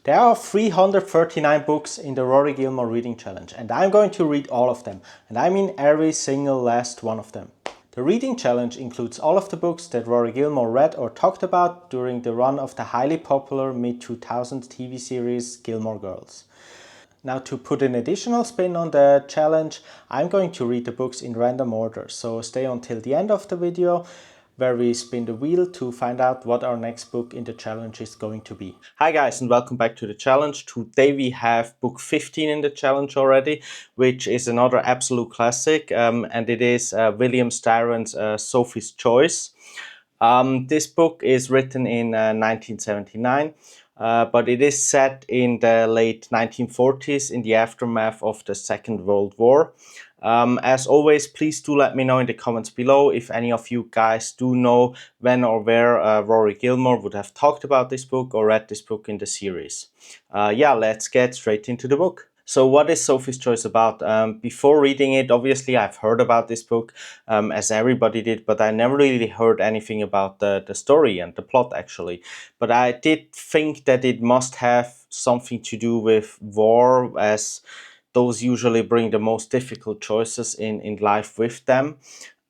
There are 339 books in the Rory Gilmore Reading Challenge, and I'm going to read all of them, and I mean every single last one of them. The Reading Challenge includes all of the books that Rory Gilmore read or talked about during the run of the highly popular mid-2000s TV series Gilmore Girls. Now, to put an additional spin on the challenge, I'm going to read the books in random order, so stay until the end of the video where we spin the wheel to find out what our next book in the challenge is going to be. Hi guys, and welcome back to the challenge. Today we have book 15 in the challenge already, which is another absolute classic, and it is William Styron's Sophie's Choice. This book is written in 1979, but it is set in the late 1940s in the aftermath of the Second World War. As always, please do let me know in the comments below if any of you guys do know when or where Rory Gilmore would have talked about this book or read this book in the series. Yeah, let's get straight into the book. So what is Sophie's Choice about? Before reading it, obviously I've heard about this book, as everybody did, but I never really heard anything about the story and the plot actually. But I did think that it must have something to do with war, as those usually bring the most difficult choices in life with them.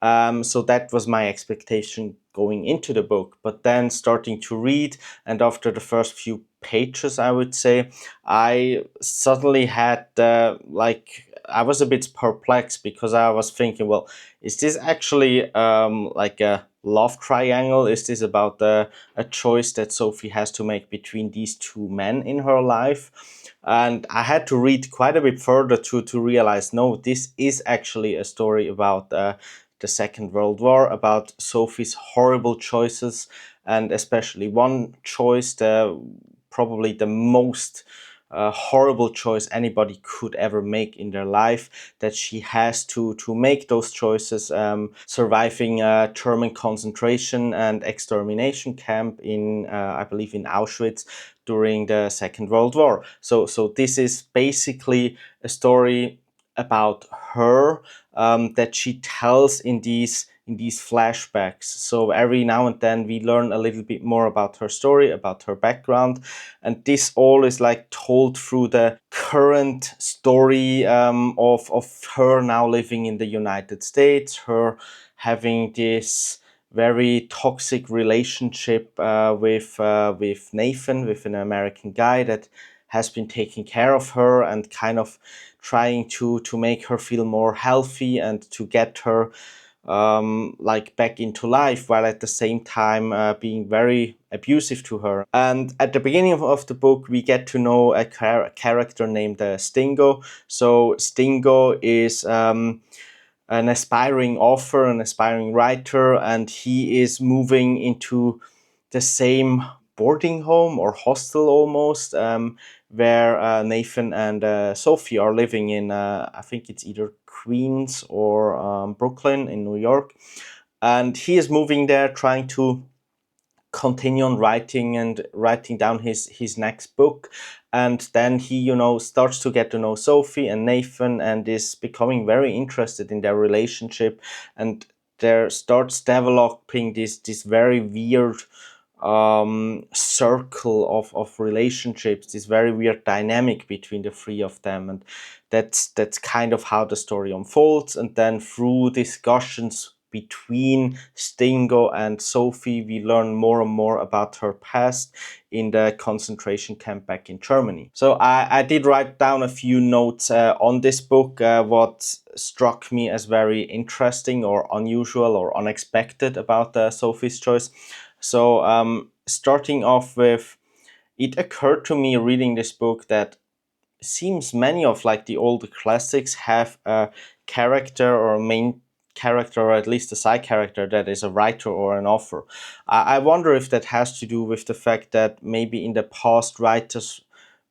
So that was my expectation going into the book. But then starting to read, and after the first few pages, I would say, I suddenly had I was a bit perplexed, because I was thinking, well, is this actually like a love triangle? Is this about a choice that Sophie has to make between these two men in her life? And I had to read quite a bit further to realize, no, this is actually a story about the Second World War, about Sophie's horrible choices, and especially one choice, probably the most horrible choice anybody could ever make in their life, that she has to make those choices, surviving a German concentration and extermination camp in, I believe, in Auschwitz during the Second World War. So this is basically a story about her, that she tells in these flashbacks. So every now and then we learn a little bit more about her story, about her background, and this all is like told through the current story of her now living in the United States, her having this very toxic relationship with Nathan, with an American guy that has been taking care of her and kind of trying to make her feel more healthy and to get her like back into life, while at the same time being very abusive to her. And at the beginning of the book, we get to know a character named Stingo. So Stingo is an aspiring author, an aspiring writer, and he is moving into the same boarding home or hostel almost, where Nathan and Sophie are living in, I think it's either Queens or Brooklyn in New York. And he is moving there trying to continue on writing down his next book. And then he, starts to get to know Sophie and Nathan, and is becoming very interested in their relationship, and there starts developing this very weird circle of relationships, this very weird dynamic between the three of them. And that's kind of how the story unfolds. And then through discussions between Stingo and Sophie, we learn more and more about her past in the concentration camp back in Germany. So I did write down a few notes on this book, what struck me as very interesting or unusual or unexpected about Sophie's Choice. So starting off with, it occurred to me reading this book that seems many of like the older classics have a character or a main character, or at least a side character, that is a writer or an author. I wonder if that has to do with the fact that maybe in the past writers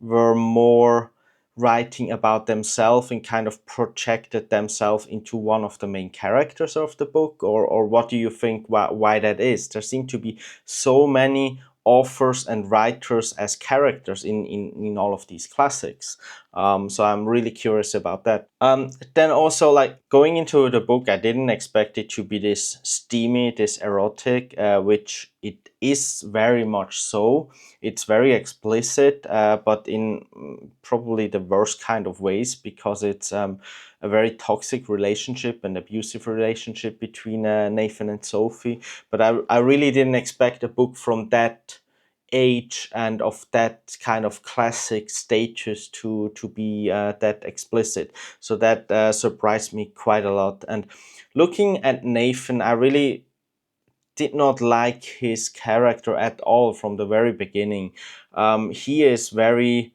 were more writing about themselves and kind of projected themselves into one of the main characters of the book, or what do you think why that is? There seem to be so many authors and writers as characters in all of these classics. So I'm really curious about that. Then also, like, going into the book, I didn't expect it to be this steamy, this erotic, which it is very much so. It's very explicit, but in probably the worst kind of ways, because it's a very toxic relationship, an abusive relationship between Nathan and Sophie. But I really didn't expect a book from that age and of that kind of classic status to be that explicit. So that surprised me quite a lot. And looking at Nathan, I really did not like his character at all from the very beginning. He is very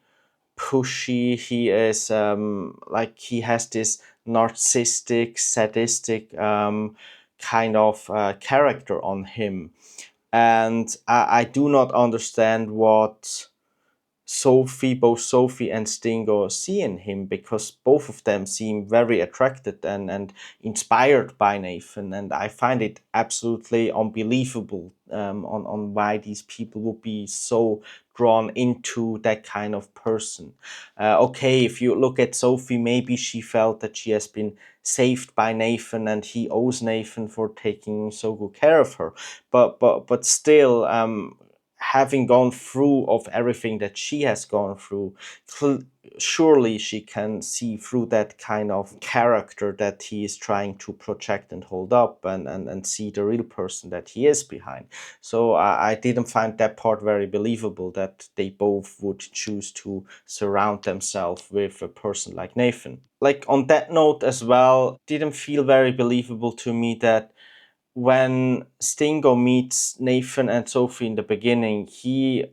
pushy. He is like, he has this narcissistic, sadistic kind of character on him. And I do not understand what both Sophie and Stingo see in him, because both of them seem very attracted and inspired by Nathan, and I find it absolutely unbelievable on why these people would be so drawn into that kind of person. Okay, if you look at Sophie, maybe she felt that she has been saved by Nathan and he owes Nathan for taking so good care of her, but still, having gone through of everything that she has gone through, surely she can see through that kind of character that he is trying to project and hold up, and see the real person that he is behind. So I didn't find that part very believable, that they both would choose to surround themselves with a person like Nathan. Like, on that note as well, didn't feel very believable to me that when Stingo meets Nathan and Sophie in the beginning, he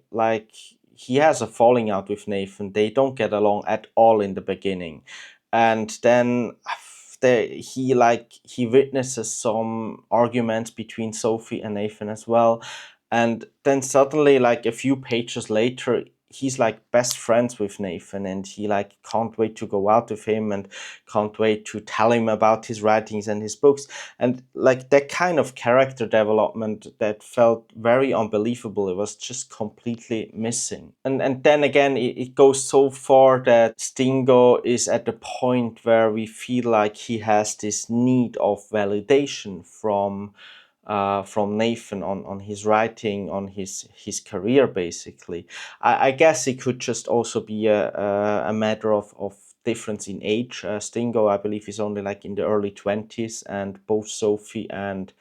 has a falling out with Nathan. They don't get along at all in the beginning, and then he witnesses some arguments between Sophie and Nathan as well, and then suddenly, like, a few pages later, he's like best friends with Nathan, and he like can't wait to go out with him and can't wait to tell him about his writings and his books. And like, that kind of character development that felt very unbelievable, it was just completely missing. And then again, it goes so far that Stingo is at the point where we feel like he has this need of validation from Nathan on his writing, on his career, basically. I guess it could just also be a matter of difference in age. Stingo, I believe, is only like in the early 20s, and both Sophie and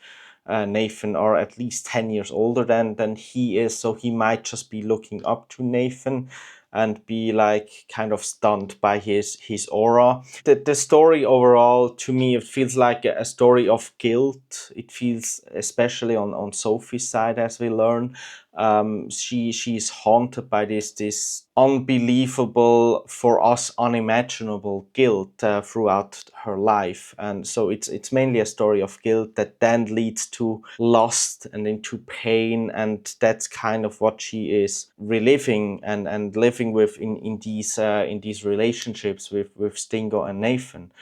Nathan are at least 10 years older than he is, so he might just be looking up to Nathan and be like kind of stunned by his aura. The story overall, to me, it feels like a story of guilt. It feels, especially on Sophie's side, as we learn, she's haunted by this unbelievable, for us unimaginable guilt throughout her life. And so it's mainly a story of guilt that then leads to lust and into pain, and that's kind of what she is reliving and living with in these relationships with Stingo and Nathan.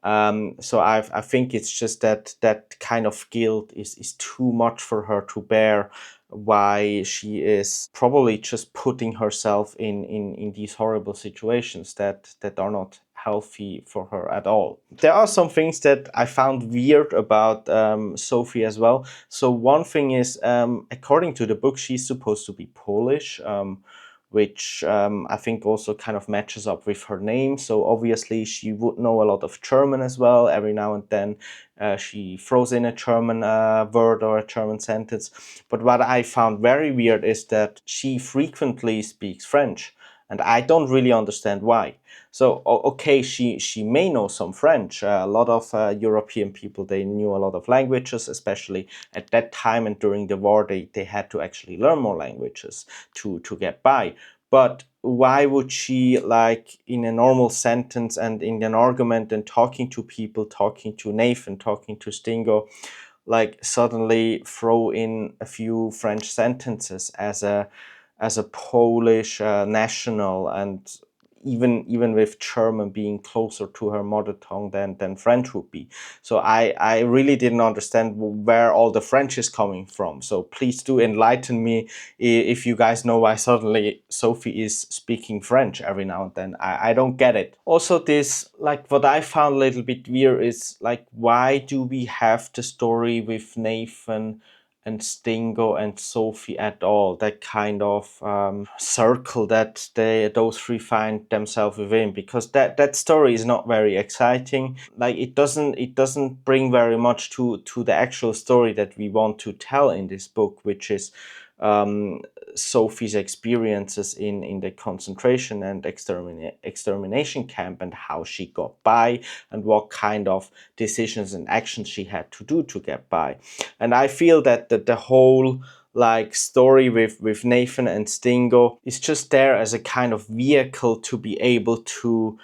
So I think it's just that kind of guilt is too much for her to bear, why she is probably just putting herself in these horrible situations that are not healthy for her at all. There are some things that I found weird about Sophie as well. So one thing is, according to the book, she's supposed to be Polish, which I think also kind of matches up with her name. So obviously she would know a lot of German as well. Every now and then she throws in a German word or a German sentence. But what I found very weird is that she frequently speaks French, and I don't really understand why. So okay, she may know some French. A lot of European people, they knew a lot of languages, especially at that time, and during the war they had to actually learn more languages to get by. But why would she, like, in a normal sentence and in an argument and talking to people, talking to Nathan, talking to Stingo, like suddenly throw in a few French sentences as a Polish national? And even with German being closer to her mother tongue than French would be. So I really didn't understand where all the French is coming from. So please do enlighten me if you guys know why suddenly Sophie is speaking French every now and then. I don't get it. Also, this, like, what I found a little bit weird is, like, why do we have the story with Nathan and Stingo and Sophie at all? That kind of circle that those three find themselves within, because that story is not very exciting. Like, it doesn't bring very much to the actual story that we want to tell in this book, which is Sophie's experiences in the concentration and extermination camp, and how she got by, and what kind of decisions and actions she had to do to get by. And I feel that the whole, like, story with Nathan and Stingo is just there as a kind of vehicle to be able to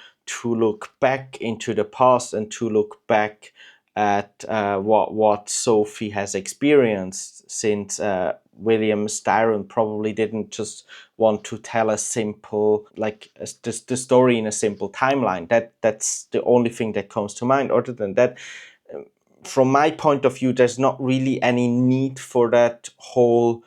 look back into the past, and to look back at what Sophie has experienced, since William Styron probably didn't just want to tell a simple, like, the story in a simple timeline. That's the only thing that comes to mind. Other than that, from my point of view, there's not really any need for that whole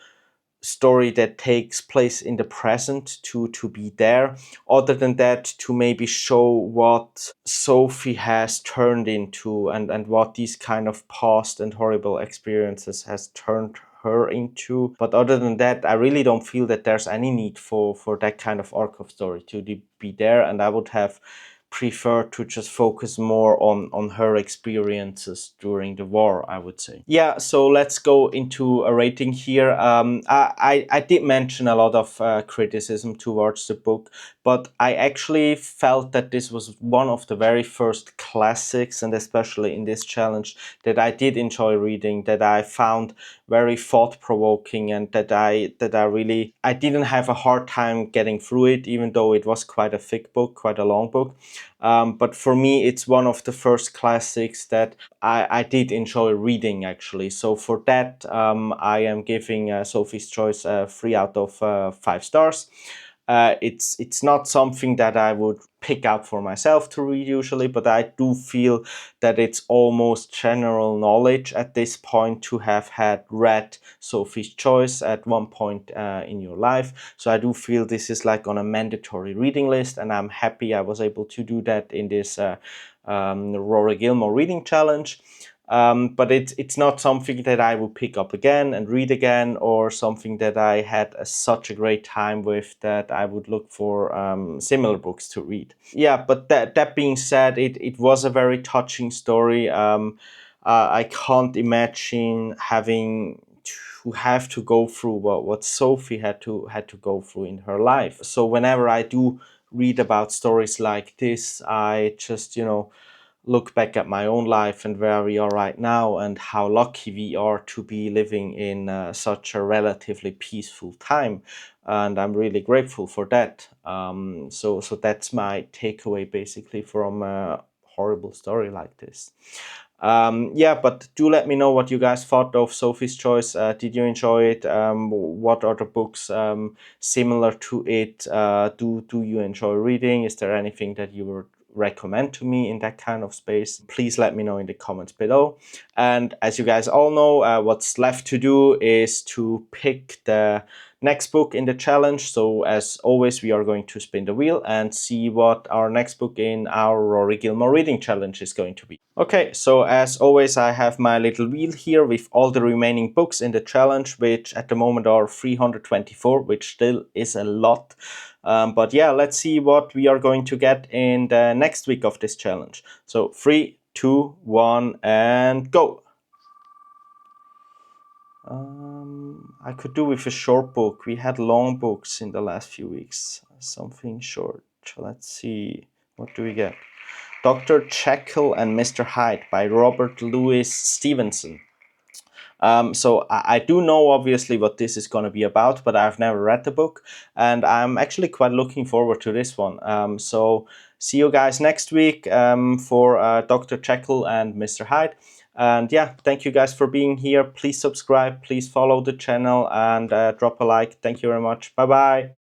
story that takes place in the present to be there, other than that, to maybe show what Sophie has turned into, and what these kind of past and horrible experiences has turned her into. But other than that, I really don't feel that there's any need for that kind of arc of story to be there, and I would have prefer to just focus more on her experiences during the war, I would say. Yeah, so let's go into a rating here. I did mention a lot of criticism towards the book, but I actually felt that this was one of the very first classics, and especially in this challenge, that I did enjoy reading, that I found very thought-provoking, and that I didn't have a hard time getting through it, even though it was quite a thick book, quite a long book. But for me, it's one of the first classics that I did enjoy reading, actually. So for that, I am giving Sophie's Choice 3 out of 5 stars. It's not something that I would pick out for myself to read usually, but I do feel that it's almost general knowledge at this point to have had read Sophie's Choice at one point in your life. So I do feel this is like on a mandatory reading list, and I'm happy I was able to do that in this Rory Gilmore Reading Challenge. But it's not something that I would pick up again and read again, or something that I had such a great time with that I would look for similar books to read. Yeah, but that being said, it was a very touching story. I can't imagine having to have to go through what Sophie had to go through in her life. So whenever I do read about stories like this, I just, look back at my own life and where we are right now, and how lucky we are to be living in such a relatively peaceful time, and I'm really grateful for that. So that's my takeaway basically from a horrible story like this. Yeah, but do let me know what you guys thought of Sophie's Choice. Did you enjoy it? What other books similar to it do you enjoy reading? Is there anything that you would recommend to me in that kind of space? Please let me know in the comments below. And as you guys all know, what's left to do is to pick the next book in the challenge. So as always, we are going to spin the wheel and see what our next book in our Rory Gilmore Reading Challenge is going to be. Okay, so as always, I have my little wheel here with all the remaining books in the challenge, which at the moment are 324, which still is a lot. But yeah, let's see what we are going to get in the next week of this challenge. So 3, 2, 1, and go! I could do with a short book. We had long books in the last few weeks. Something short. Let's see. What do we get? Dr. Jekyll and Mr. Hyde by Robert Louis Stevenson. So I do know obviously what this is going to be about, but I've never read the book, and I'm actually quite looking forward to this one. So see you guys next week for Dr. Jekyll and Mr. Hyde. And yeah, thank you guys for being here. Please subscribe, please follow the channel, and drop a like. Thank you very much. Bye bye.